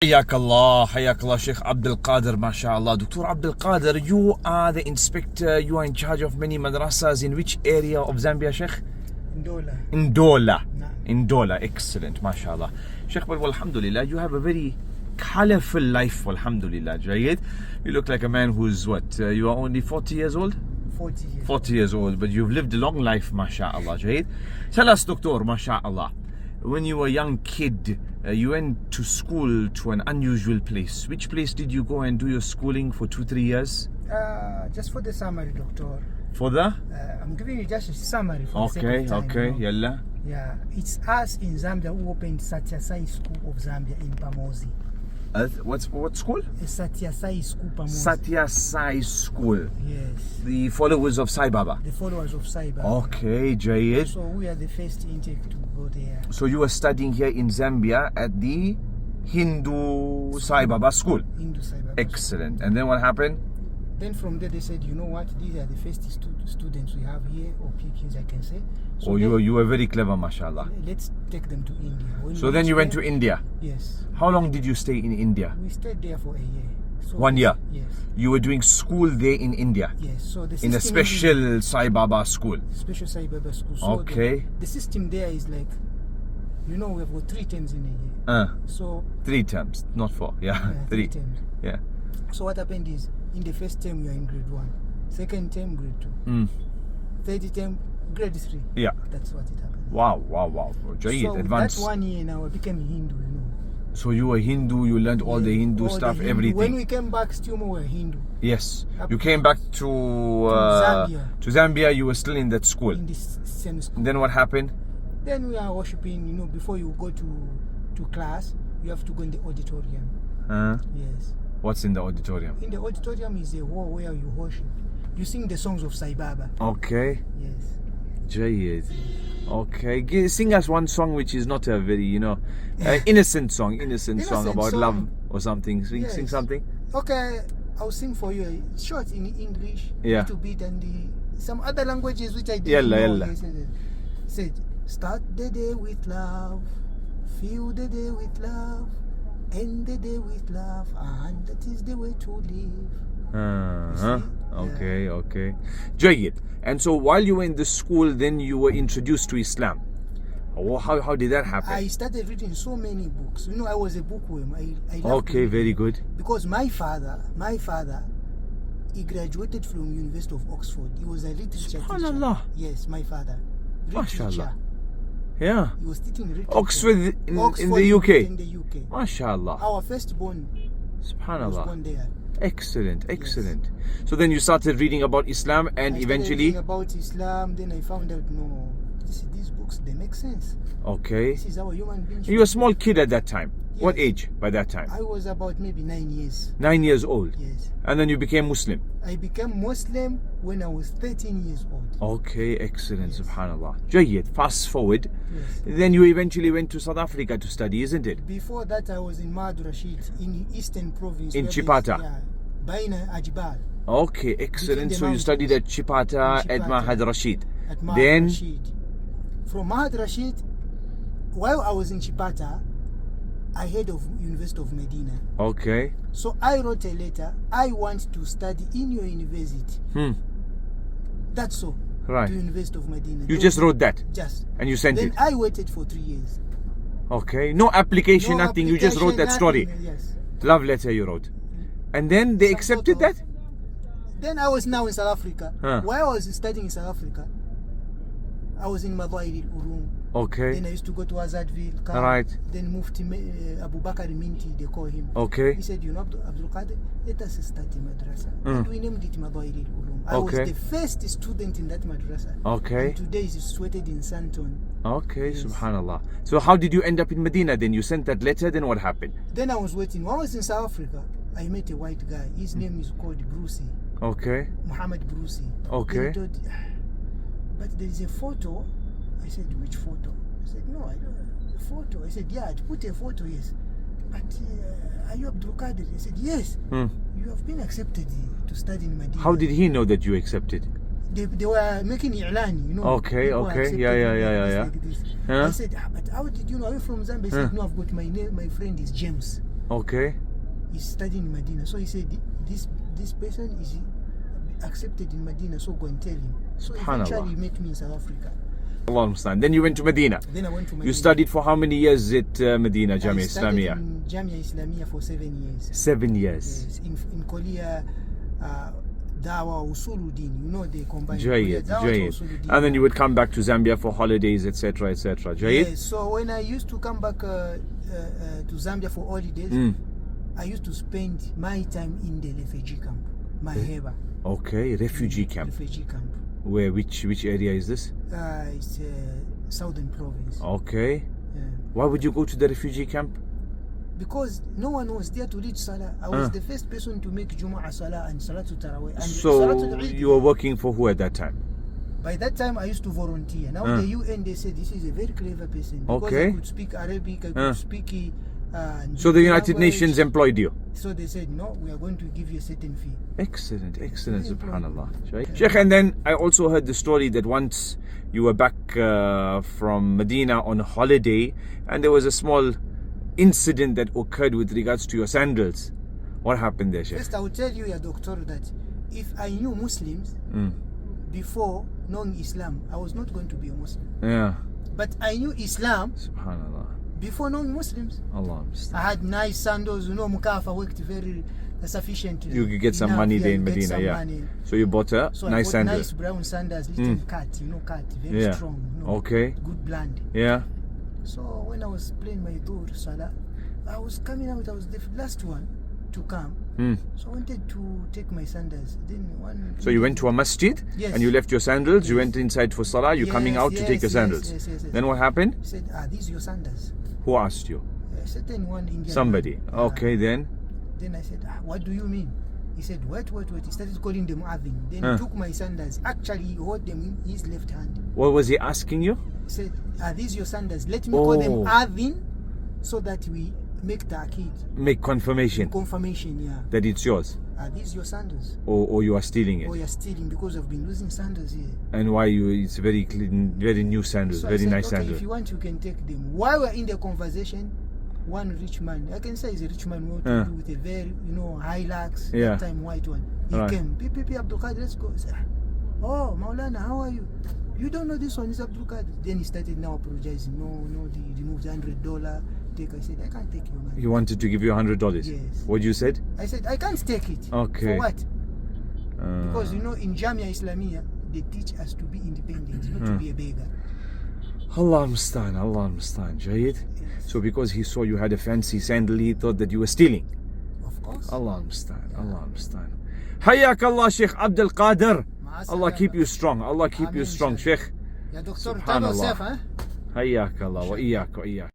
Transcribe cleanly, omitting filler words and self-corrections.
Hayakallah, Sheikh Abdul Qadir, mashallah. Dr. Abdul Qadir, you are the inspector, you are in charge of many madrasas. In which area of Zambia, Sheikh? Ndola. In Dola, excellent, mashallah. Sheikh, well, alhamdulillah, you have a very colorful life, alhamdulillah, Jayed. You look like a man who's what? You are only 40 years old? 40 years. 40 years old, but you've lived a long life, mashallah, Jayed. Tell us, Doctor, mashallah, when you were a young kid, you went to school to an unusual place. Which place did you go and do your schooling for 2-3 years? Just for the summary, doctor. For the? I'm giving you just a summary for the sake of time. Okay, yalla. Yeah, it's us in Zambia who opened Satya Sai School of Zambia in Pamosi. What school? Satya Sai School Pamosi. Satya Sai School. Yes. The followers of Sai Baba. The followers of Sai Baba. Okay, Jayed. So we are the first intake to go there. So you were studying here in Zambia at the Hindu Sai Baba school. Hindu Sai Baba. Excellent. And then what happened? Then from there they said, you know what, these are the first students we have here, or PQs I can say. So you were very clever, mashallah. Let's take them to India. So then you went to India. Yes. How long did you stay in India? We stayed there for a year. So 1 year? Yes. You were doing school there in India? Yes. So the in a special Sai Baba school? Special Sai Baba school. So okay. The system there is like, you know, we have got 3 terms in a year. So 3 terms, not 4. Yeah, 3 terms. Yeah. So what happened is, in the first term you are in grade 1, second term grade 2, third term grade 3. Yeah. That's what it happened. Wow. So advanced. That 1 year now I became Hindu, you know. So you were Hindu, you learned all the Hindu stuff, everything. When we came back, still more were Hindu. Yes. You came back to Zambia. To Zambia, you were still in that school. In this same school. And then what happened? Then we are worshipping, you know, before you go to class, you have to go in the auditorium. Yes. What's in the auditorium? In the auditorium is a hall where you worship. You sing the songs of Sai Baba. Okay. Yes. Jayed. Okay. Sing us one song which is not a very, innocent song about love or something. Sing something. Okay, I'll sing for you. Short in English, yeah. To beat and some other languages which I didn't know. Yalla. Said, start the day with love, feel the day with love, end the day with love, and that is the way to live. Okay. Jayed. And so while you were in the school, then you were introduced to Islam. How did that happen? I started reading so many books. You know, I was a bookworm. I okay, very good. Because my father, he graduated from University of Oxford. He was a literature teacher. Yes, my father. MashaAllah. Yeah. He was teaching literature. Oxford in the UK. In the UK. MashaAllah. Our firstborn was born there. Excellent. So then you started reading about Islam and eventually... reading about Islam, then I found out, no, these books, they make sense. Okay. This is how a human being should. You were a small kid at that time. Yes. What age by that time? I was about maybe 9 years. 9 years old? Yes. And then you became Muslim? I became Muslim when I was 13 years old. Okay, excellent, yes. Subhanallah. Jayed, fast forward. Yes. Then you eventually went to South Africa to study, isn't it? Before that, I was in Madinah University in Eastern Province. In Chipata? Baina Ajibal. Okay, excellent. So you studied at Chipata at Mahad Rashid. At Mahad Rashid. From Mahad Rashid, while I was in Chipata, I heard of University of Medina. Okay. So I wrote a letter. I want to study in your university. That's all. Right. To University of Medina. You just wrote that? Just. And you sent it? Then I waited for 3 years. Okay. No application, nothing. You just wrote that story? Yes. Love letter you wrote. And then they accepted that? Then I was now in South Africa. While I was studying in South Africa, I was in Madinah University. Okay. Then I used to go to Azadville. Right. Then moved to Abu Bakr Minti, they call him. Okay. He said, you know, Abdul Qadir, let us start a madrasa. And we named it Madinah University. I was the first student in that madrasa. Okay. And today is situated in Santon. Okay, yes. Subhanallah. So how did you end up in Medina then? You sent that letter, then what happened? Then I was waiting. When I was in South Africa, I met a white guy. His name is called Brucey. Okay. Muhammad Brucey. Okay. But there is a photo. I said, which photo? I said, no, I don't. A photo. I said, yeah, put a photo, yes. But are you Abdul Qadir? I said, yes. You have been accepted to study in Medina. How did he know that you accepted? They were making i'lan, you know. Okay. Yeah. Like this. I said, but how did you know? Are you from Zambia? He said, no, I've got my name. My friend is James. Okay. He's studying in Medina. So he said, this person is accepted in Medina, so go and tell him. So eventually he met me in South Africa. Allah understand. Then you went to Medina. Then I went to Medina. You studied for how many years at Medina Jamia I studied Islamia? in Jamia Islamia for 7 years. 7 years. Yes, in Korea, Dawa Usuluddin, you know they combine. Jayed, Dawa to Jayed. Usuluddin. And then you would come back to Zambia for holidays, etc., etc. Jayed? Yes, so when I used to come back to Zambia for holidays, I used to spend my time in the refugee camp, Maheba. Okay, refugee camp. Refugee camp. Where? Which area is this? It's southern province. Okay. Yeah. Why would you go to the refugee camp? Because no one was there to lead Salah. I was the first person to make Jumu'ah Salah and Salatul Tarawih. And So Salatul Eid. you were working for who at that time? By that time, I used to volunteer. Now the UN, they said this is a very clever person. Because Okay. I could speak Arabic, I could speak... So the United language. Nations employed you? So they said, no, we are going to give you a certain fee. Excellent, excellent, Yeah, subhanallah. Sheikh, and then I also heard the story that once you were back from Medina on holiday and there was a small incident that occurred with regards to your sandals. What happened there, Sheikh? First, I will tell you, doctor, that if I knew Muslims before knowing Islam, I was not going to be a Muslim. Yeah. But I knew Islam Subhanallah. before knowing Muslims. Allah. I had nice sandals, you know, Mukafa worked very sufficiently. You could get some enough, money there in you get Medina, some yeah. money. So you bought a So nice I bought sandal. nice brown sandals, little cut, you know, cut, very Yeah. strong. You know, Okay. Good blend. Yeah. So when I was playing my Dhuhr Salah, I was coming out, I was the last one to come. So I wanted to take my sandals. Then one. So you went to a masjid Yes. and you left your sandals, you went inside for salah, you're coming out to take your sandals. Yes. Then what happened? He said, these your sandals. Who asked you? A certain one Indian. Somebody. man. Okay, then. Then I said, what do you mean? He said, wait. He started calling them Mu'adhin. Then he took my sandals. Actually, he held them in his left hand. What was he asking you? He said, are these your sandals? Let me call them Mu'adhin so that we make ta'qeed. Make confirmation Confirmation, yeah. that it's yours. Are these your sandals? Or you are stealing Or it. you're stealing because I've been losing sandals here. And why you? It's very clean, very new sandals, So I very said, nice okay, sandals. if you want, you can take them. While we're in the conversation, one rich man, I can say he's a rich man, what to do with a very, you know, Hilux, Yeah. that time white one. He Right. came, P. Abdul Qadir, let's go. I said, oh, Maulana, how are you? You don't know this one is Abdul Qadir. Then he started now apologizing. No, he removed $100. Take. I said, I can't take your money. He wanted to give you $100. Yes. What you said? I said, I can't take it. Okay. For what? Because, you know, in Jamia Islamia, they teach us to be independent, not to be a beggar. Allah understand, Jayed. Yes. So because he saw you had a fancy sandal, he thought that you were stealing. Of course. Allah understand. Hayyak Allah, Sheikh Abdul Qadir. Allah keep you strong. Allah keep you Ameen, strong, Sheikh. Sheikh. Ya doctor, Subhanallah. time yourself, huh? Hayyak Allah wa iyyak wa iyyak.